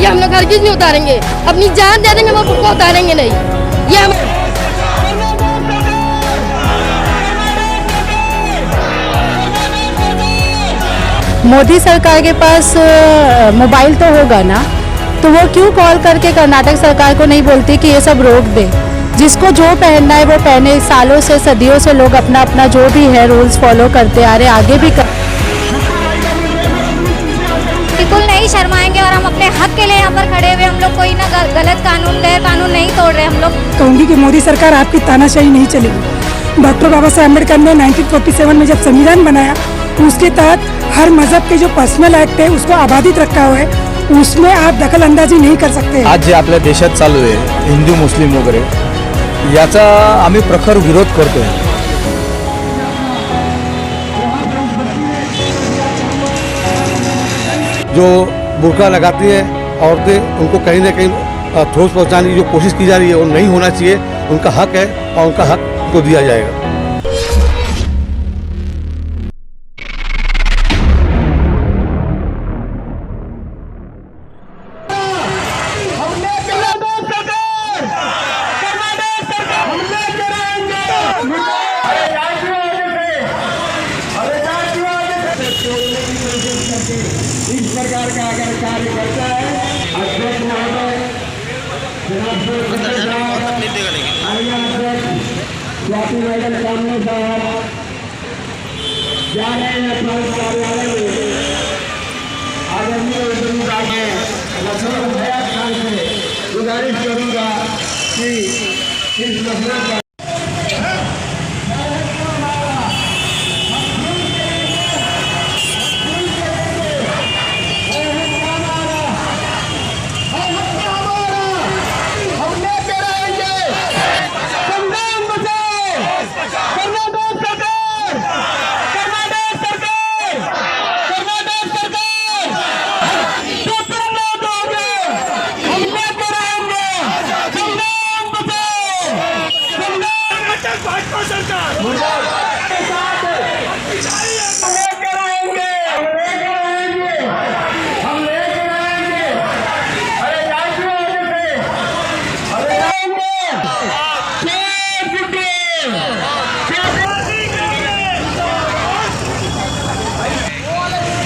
हम लोग हरगिज नहीं उतारेंगे, अपनी जान दे देंगे, हम बुर्का उतारेंगे नहीं। ये हम मोदी सरकार के पास मोबाइल तो होगा ना, तो वो क्यों कॉल करके कर्नाटक सरकार को नहीं बोलती कि ये सब रोक दे। जिसको जो पहनना है वो पहने। सालों से सदियों से लोग अपना अपना जो भी है रूल्स फॉलो करते आ रहे, आगे भी बिल्कुल नहीं शर्माएंगे और हम अपने हक के लिए यहाँ पर खड़े हुए। हम लोग कोई ना गलत कानून गैर कानून नहीं तोड़ रहे। हम लोग कहूँगी कि मोदी सरकार आपकी तानाशाही नहीं चलेगी। डॉक्टर बाबा साहब अम्बेडकर ने 1947 में जब संविधान बनाया, उसके तहत हर मजहब के जो पर्सनल एक्ट है उसको आबादित रखा हुआ है, उसमें आप दखल अंदाजी नहीं कर सकते। आज जे आपल्या देशात चालू आहे हिंदू मुस्लिम वगैरे, याचा आम्ही प्रखर विरोध करतोय। जो बुर्का लगाती है औरतें, उनको कहीं ना कहीं ठोस पहुंचाने की जो कोशिश की जा रही है वो नहीं होना चाहिए। उनका हक है और उनका हक को दिया जाएगा। इस प्रकार का अगर कार्य करता है अध्यक्ष महोदय स्वाति मैडम सामने साहब जा रहे हैं अपने कार्यालय में। आदरणीय लक्ष्मण हयात खान से गुजारिश करूंगा कि इस मसले पर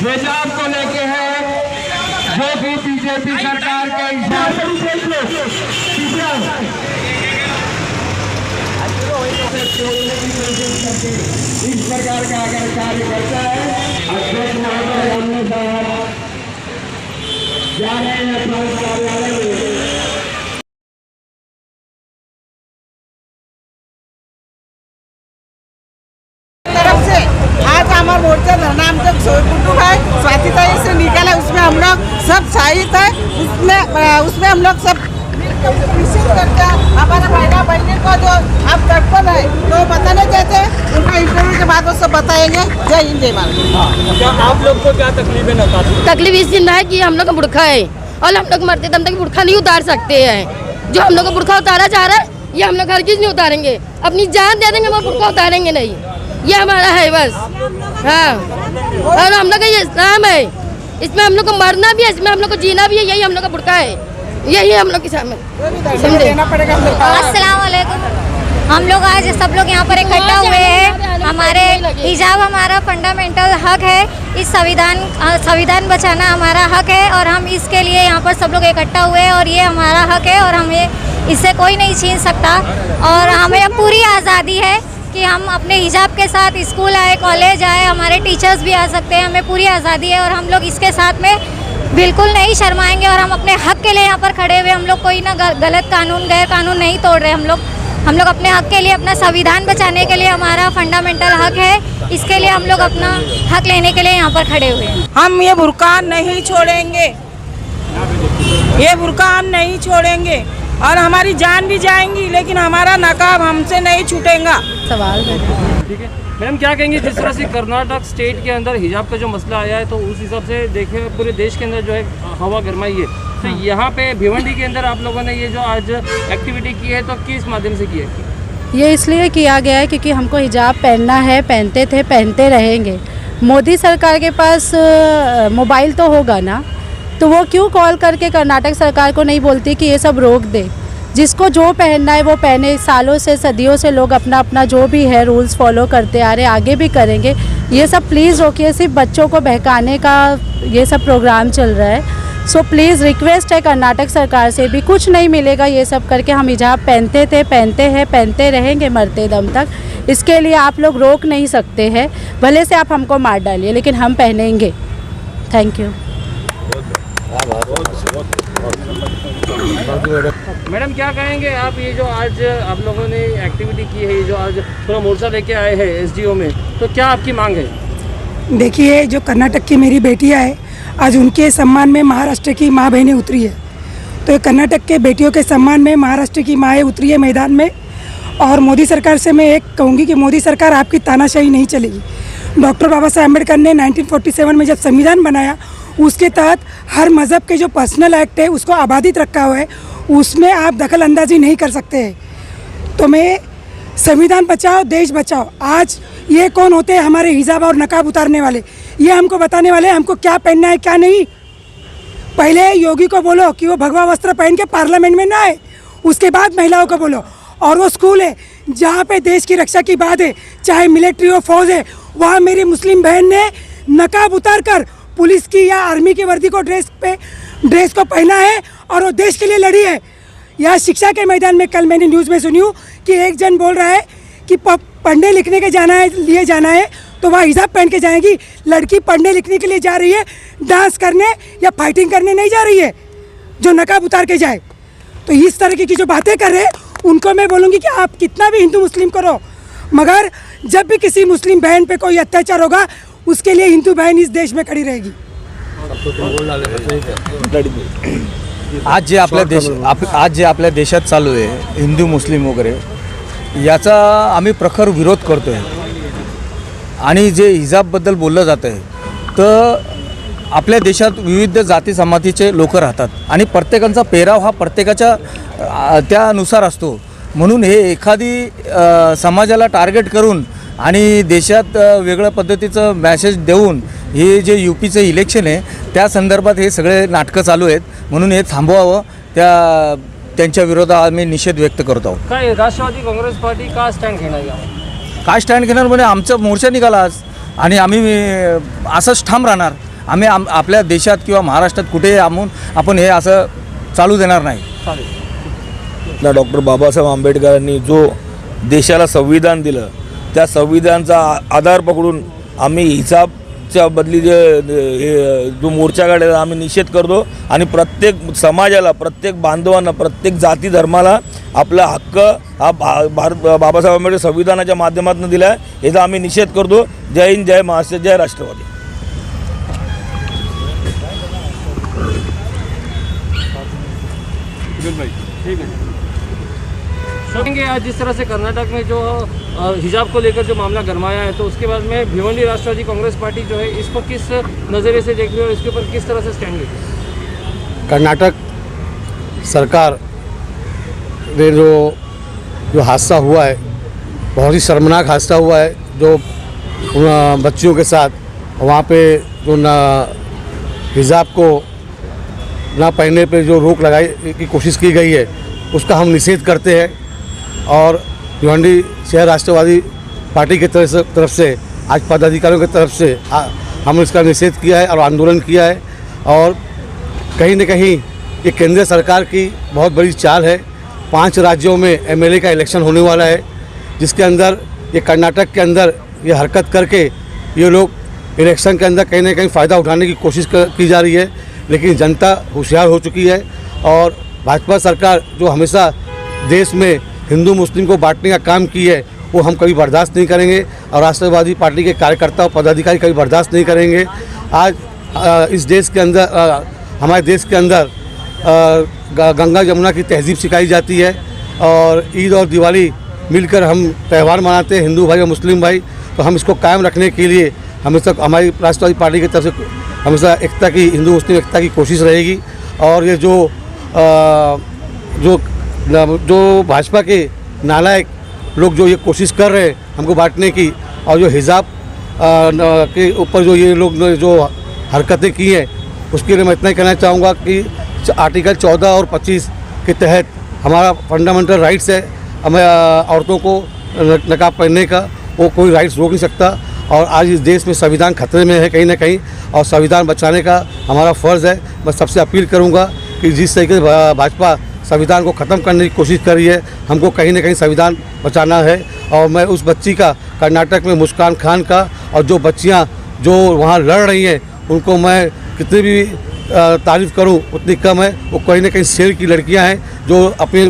हिजाब को लेके है जो भी बीजेपी सरकार के इस प्रकार का अगर कार्य करता है अध्यक्ष महोदय साहब जा रहे हैं अपने कार्यालय में। मोर्चा धरना हम जब कुटुंब है स्वातिताई से निकाला, उसमें हम लोग सब शाहिद है। उसमें हम लोग सब निश्चित करके हमारे बहना बहनी को जो आप तटपन है तो बताने देते, उनका इंटरव्यू के बाद वो सब बताएंगे। जय हिंद जय भारत। क्या आप लोग को क्या तकलीफ है? तकलीफ इस दिन है कि हम लोग का बुर्खा है और हम लोग मरते दम तक बुर्खा नहीं उतार सकते हैं। जो हम लोग का बुर्खा उतारा जा रहा है ये हम लोग हरगिज नहीं उतारेंगे, अपनी जान दे देंगे, हम बुर्खा उतारेंगे नहीं। ये हमारा है बस। हाँ, और हम लोग का ये इस्लाम है, इसमें हम लोग को मरना भी है, इसमें हम लोग को जीना भी है। यही हम लोग का बुर्का है, यही हम लोग की समझ। अस्सलाम वालेकुम। हम लोग आज सब लोग यहाँ पर इकट्ठा हुए हैं। हमारे हिजाब हमारा फंडामेंटल हक है। इस संविधान बचाना हमारा हक है और हम इसके लिए यहाँ पर सब लोग इकट्ठा हुए हैं और ये हमारा हक है और हमें इससे कोई नहीं छीन सकता। और हमें पूरी आज़ादी है कि हम अपने हिजाब के साथ स्कूल आए, कॉलेज आए, हमारे टीचर्स भी आ सकते हैं। हमें पूरी आज़ादी है और हम लोग इसके साथ में बिल्कुल नहीं शर्माएंगे और हम अपने हक के लिए यहाँ पर खड़े हुए। हम लोग कोई ना गलत कानून गैर कानून नहीं तोड़ रहे। हम लोग अपने हक के लिए, अपना संविधान बचाने के लिए, हमारा फंडामेंटल हक है, इसके लिए हम लोग अपना हक लेने के लिए यहाँ पर खड़े हुए हैं। हम ये बुर्का नहीं छोड़ेंगे, ये बुर्का हम नहीं छोड़ेंगे और हमारी जान भी जाएंगी, लेकिन हमारा नकाब हमसे नहीं छूटेगा। सवाल ठीक है मैम, क्या कहेंगे जिस तरह से कर्नाटक स्टेट के अंदर हिजाब का जो मसला आया है, तो उस हिसाब से देखिए पूरे देश के अंदर जो है हवा गरमाई है, तो यहाँ पे भिवंडी के अंदर आप लोगों ने ये जो आज एक्टिविटी की है तो किस माध्यम से की है? ये इसलिए किया गया है क्योंकि हमको हिजाब पहनना है, पहनते थे, पहनते रहेंगे। मोदी सरकार के पास मोबाइल तो होगा ना, तो वो क्यों कॉल करके कर्नाटक सरकार को नहीं बोलती कि ये सब रोक दे। जिसको जो पहनना है वो पहने। सालों से सदियों से लोग अपना अपना जो भी है रूल्स फॉलो करते आ रहे, आगे भी करेंगे। ये सब प्लीज़ रोकिए। सिर्फ बच्चों को बहकाने का ये सब प्रोग्राम चल रहा है। सो प्लीज़ रिक्वेस्ट है कर्नाटक सरकार से भी, कुछ नहीं मिलेगा ये सब करके। हम हिजाब पहनते थे, पहनते हैं, पहनते रहेंगे मरते दम तक। इसके लिए आप लोग रोक नहीं सकते हैं। भले से आप हमको मार डालिए लेकिन हम पहनेंगे। Thank you. मैडम क्या कहेंगे आप, ये जो आज आप लोगों ने एक्टिविटी की है, ये जो आज पूरा मोर्चा लेके आए हैं एसडीओ में, तो क्या आपकी मांग है? देखिए, जो कर्नाटक की मेरी बेटियां है, आज उनके सम्मान में महाराष्ट्र की माँ बहनें उतरी है। तो कर्नाटक के बेटियों के सम्मान में महाराष्ट्र की माएँ उतरी है मैदान में। और मोदी सरकार से मैं एक कहूँगी कि मोदी सरकार आपकी तानाशाही नहीं चलेगी। डॉक्टर बाबा साहब अम्बेडकर ने 1947 में जब संविधान बनाया, उसके तहत हर मज़हब के जो पर्सनल एक्ट है उसको आबादित रखा हुआ है, उसमें आप दखल अंदाजी नहीं कर सकते हैं। तो मैं संविधान बचाओ देश बचाओ। आज ये कौन होते हैं हमारे हिजाब और नकाब उतारने वाले? ये हमको बताने वाले हमको क्या पहनना है क्या नहीं। पहले योगी को बोलो कि वो भगवा वस्त्र पहन के पार्लियामेंट में ना आए, उसके बाद महिलाओं को बोलो। और वो स्कूल है जहाँ पे देश की रक्षा की बात है, चाहे मिलिट्री हो फौज है, वहाँ मेरी मुस्लिम बहन ने नकाब उतार कर पुलिस की या आर्मी की वर्दी को ड्रेस को पहना है और वो देश के लिए लड़ी है। यहाँ शिक्षा के मैदान में कल मैंने न्यूज़ में सुनी हूँ कि एक जन बोल रहा है कि पढ़ने लिखने के लिए जाना है तो वहाँ हिजाब पहन के जाएगी। लड़की पढ़ने लिखने के लिए जा रही है, डांस करने या फाइटिंग करने नहीं जा रही है जो नकाब उतार के जाए। तो इस तरह की जो बातें कर रहे हैं उनको मैं बोलूँगी कि आप कितना भी हिंदू मुस्लिम करो, मगर जब भी किसी मुस्लिम बहन पे कोई अत्याचार होगा उसके लिए हिंदू बहन इस देश में खड़ी रहेगी। आज जे आपल्या देशात चालू आहे हिंदू मुस्लिम वगैरे, याचा आम्ही प्रखर विरोध करतो आहे। आणि जे हिजाबबद्दल बोललं जातं आहे, तर आपल्या देशात विविध जाती जमातीचे लोक राहतात आणि प्रत्येकाचा पेहराव हा प्रत्येकाच्या त्यानुसार असतो। म्हणून हे एखादी समाजाला टार्गेट करून आणि देशात वेगळ्या पद्धतीचं मॅसेज देऊन हे जे यूपीचं इलेक्शन आहे त्या संदर्भात हे सगळे नाटकं चालू आहेत। म्हणून हे थांबवावं, त्यांच्या विरोधात आम्ही निषेध व्यक्त करत आहोत। काय राष्ट्रवादी काँग्रेस पार्टी का स्टँड घेणार यावर? काय स्टँड घेणार म्हणजे आमचा मोर्चा निघाला आज आणि आम्ही असंच ठाम राहणार। आम्ही आपल्या देशात किंवा महाराष्ट्रात कुठेही आपण हे असं चालू देणार नाही। डॉक्टर बाबासाहेब आंबेडकरांनी जो देशाला संविधान दिलं त्या संविधानाचा आधार पकडून आम्ही हिजाबच्या बदली जो मोर्चा काढायला आम्ही निषेध करतो आणि प्रत्येक समाजाला, प्रत्येक बांधवांना, प्रत्येक जाती धर्माला आपला हक्क हा बाबासाहेब आंबेडकर संविधानाच्या माध्यमातून दिला आहे, याचा आम्ही निषेध करतो। जय हिंद, जय महाराष्ट्र, जय राष्ट्रवादी। ठीक है। सोचेंगे आज जिस तरह से कर्नाटक में जो हिजाब को लेकर जो मामला गरमाया है, तो उसके बाद में भिवंडी राष्ट्रवादी कांग्रेस पार्टी जो है इसको किस नज़रिए से देख रही है और इसके ऊपर किस तरह से स्टैंड लेती है? कर्नाटक सरकार ने जो हादसा हुआ है, बहुत ही शर्मनाक हादसा हुआ है, जो बच्चियों के साथ वहाँ पे जो हिजाब को ना पहनने पे जो रोक लगाई की कोशिश की गई है, उसका हम निषेध करते हैं। और भिवंडी शहर राष्ट्रवादी पार्टी की तरफ से आज पदाधिकारियों की तरफ से हम इसका निषेध किया है और आंदोलन किया है। और कहीं न कहीं ये केंद्र सरकार की बहुत बड़ी चाल है। 5 राज्यों में एमएलए का इलेक्शन होने वाला है, जिसके अंदर ये कर्नाटक के अंदर ये हरकत करके ये लोग इलेक्शन के अंदर कहीं ना कहीं फ़ायदा उठाने की कोशिश की जा रही है। लेकिन जनता होशियार हो चुकी है और भाजपा सरकार जो हमेशा देश में हिंदू मुस्लिम को बांटने का काम की है, वो हम कभी बर्दाश्त नहीं करेंगे और राष्ट्रवादी पार्टी के कार्यकर्ता और पदाधिकारी कभी बर्दाश्त नहीं करेंगे। आज इस देश के अंदर हमारे देश के अंदर गंगा जमुना की तहजीब सिखाई जाती है और ईद और दिवाली मिलकर हम त्यौहार मनाते हैं, हिंदू भाई और मुस्लिम भाई। तो हम इसको कायम रखने के लिए हमेशा हमारी राष्ट्रवादी पार्टी की तरफ से हमेशा एकता की, हिंदू मुस्लिम एकता की कोशिश रहेगी। और ये जो भाजपा के नालायक लोग जो ये कोशिश कर रहे हैं हमको बांटने की, और जो हिजाब के ऊपर जो ये लोग जो हरकतें की हैं, उसके लिए मैं इतना ही कहना चाहूँगा कि आर्टिकल 14 और 25 के तहत हमारा फंडामेंटल राइट्स है, हमें औरतों को नकाब पहनने का वो कोई राइट्स रोक नहीं सकता। और आज इस देश में संविधान खतरे में है कहीं ना कहीं, और संविधान बचाने का हमारा फ़र्ज़ है। मैं सबसे अपील करूँगा कि जिस तरीके से भाजपा संविधान को ख़त्म करने की कोशिश कर रही है, हमको कहीं ना कहीं संविधान बचाना है। और मैं उस बच्ची का, कर्नाटक में मुस्कान खान का, और जो बच्चियां जो वहां लड़ रही हैं उनको मैं कितनी भी तारीफ़ करूं उतनी कम है। वो कहीं ना कहीं शेर की लड़कियां हैं जो अपने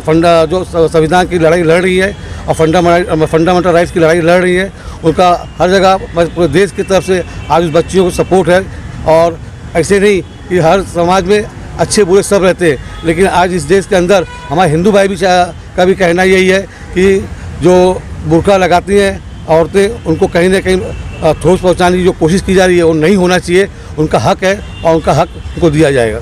जो संविधान की लड़ाई लड़ रही है और फंडामेंटल राइट्स की लड़ाई लड़ रही है। उनका हर जगह पूरे देश की तरफ से आज उस बच्चियों को सपोर्ट है। और ऐसे नहीं कि हर समाज में अच्छे बुरे सब रहते हैं, लेकिन आज इस देश के अंदर हमारे हिंदू भाई भी का भी कहना यही है कि जो बुर्का लगाती हैं औरतें, उनको कहीं ना कहीं ठोस पहुंचाने की जो कोशिश की जा रही है वो नहीं होना चाहिए। उनका हक है और उनका हक उनको दिया जाएगा।